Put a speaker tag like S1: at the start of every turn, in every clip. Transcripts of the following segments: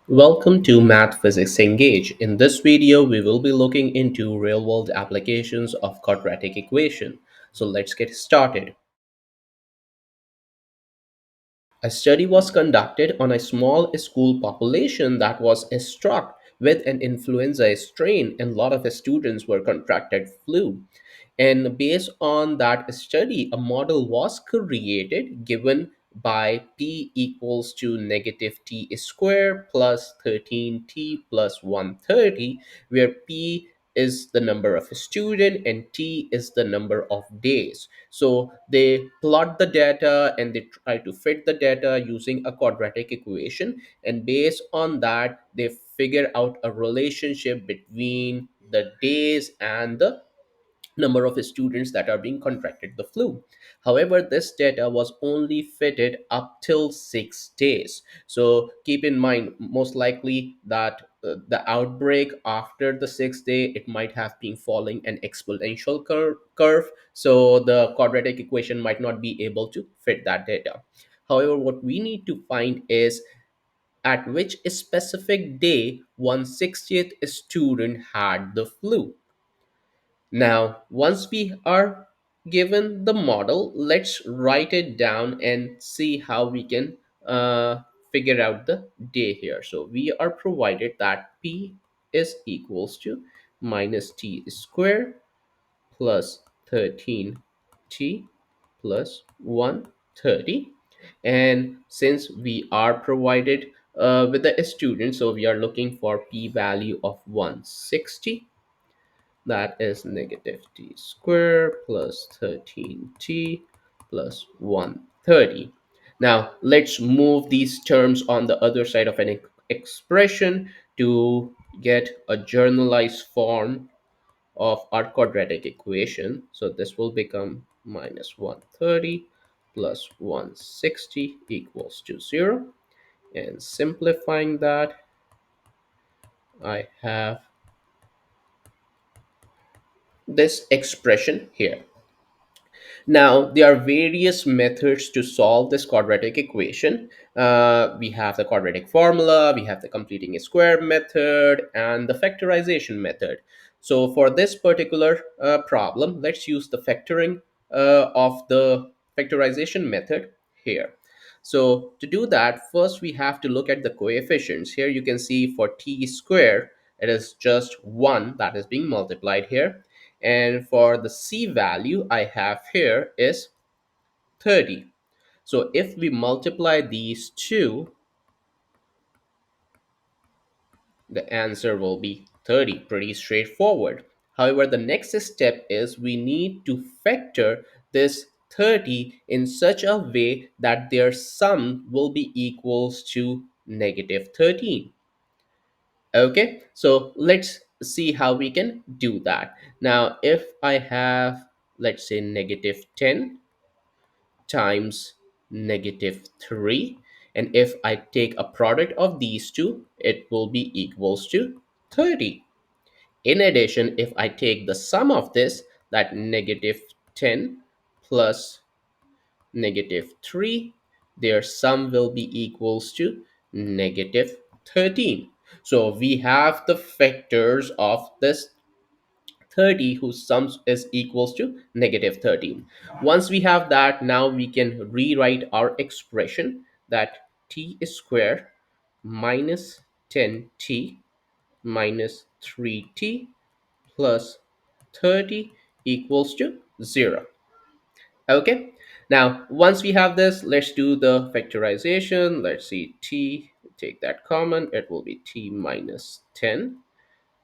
S1: Welcome to Math Physics Engage. In this video, we will be looking into real-world applications of quadratic equation. So let's get started. A study was conducted on a small school population that was struck with an influenza strain, and a lot of the students were contracted flu. And based on that study, a model was created given by p equals to negative t square plus 13t plus 130, where p is the number of a student and t is the number of days. So they plot the data and they try to fit the data using a quadratic equation, and based on that they figure out a relationship between the days and the number of students that are being contracted the flu. However, this data was only fitted up till 6 days. So keep in mind, most likely that the outbreak after the 6th day, it might have been following an exponential curve. So the quadratic equation might not be able to fit that data. However, what we need to find is at which specific day 1/60th student had the flu. Now, once we are given the model, let's write it down and see how we can figure out the day here. So we are provided that p is equals to minus t square plus 13t plus 130. And since we are provided with the student, so we are looking for p value of 160, that is negative t squared plus 13t plus 130. Now let's move these terms on the other side of an expression to get a generalized form of our quadratic equation. So this will become minus 130 plus 160 equals to 0. And simplifying that, I have this expression here. Now, there are various methods to solve this quadratic equation. We have the quadratic formula, we have the completing a square method, and the factorization method. So for this particular problem, let's use the factoring of the factorization method here. So to do that, first we have to look at the coefficients. Here you can see for t square, it is just 1 that is being multiplied here. And for the c value I have here is 30. So if we multiply these two, the answer will be 30. Pretty straightforward. However, the next step is we need to factor this 30 in such a way that their sum will be equals to negative 13. Okay, so let's see how we can do that. Now, if I have, let's say, negative 10 times negative 3, and if I take a product of these two, it will be equals to 30. In addition, if I take the sum of this, that negative 10 plus negative 3, their sum will be equals to negative 13. So we have the factors of this 30 whose sums is equals to negative 13. Once we have that, now we can rewrite our expression that t squared minus 10t minus 3t plus 30 equals to 0. Okay, now once we have this, let's do the factorization. Let's see, t, take that common, it will be t minus 10.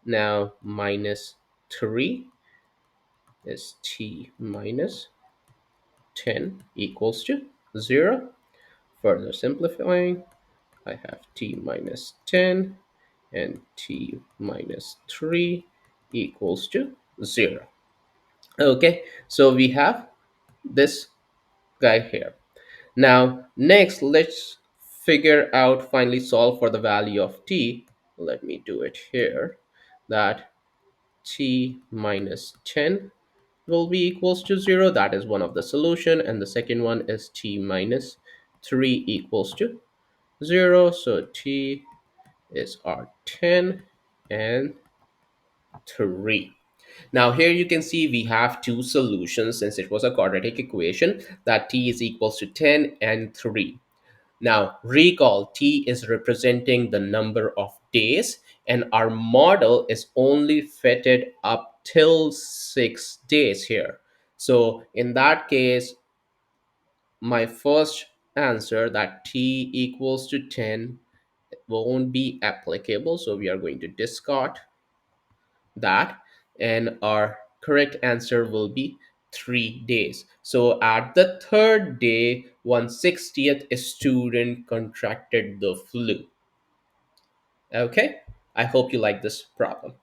S1: Now minus 3 is t minus 10 equals to 0. Further simplifying, I have t minus 10 and t minus 3 equals to 0. Okay, so we have this guy here. Now, next, let's figure out, finally solve for the value of t. Let me do it here. That t minus 10 will be equals to 0. That is one of the solution. And the second one is t minus 3 equals to 0. So t is our 10 and 3. Now here you can see we have two solutions since it was a quadratic equation that t is equals to 10 and 3. Now recall t is representing the number of days and our model is only fitted up till 6 days here. So in that case, my first answer that t equals to 10 won't be applicable. So we are going to discard that, and our correct answer will be 3 days. So at the third day, 1/60th student contracted the flu. Okay, I hope you like this problem.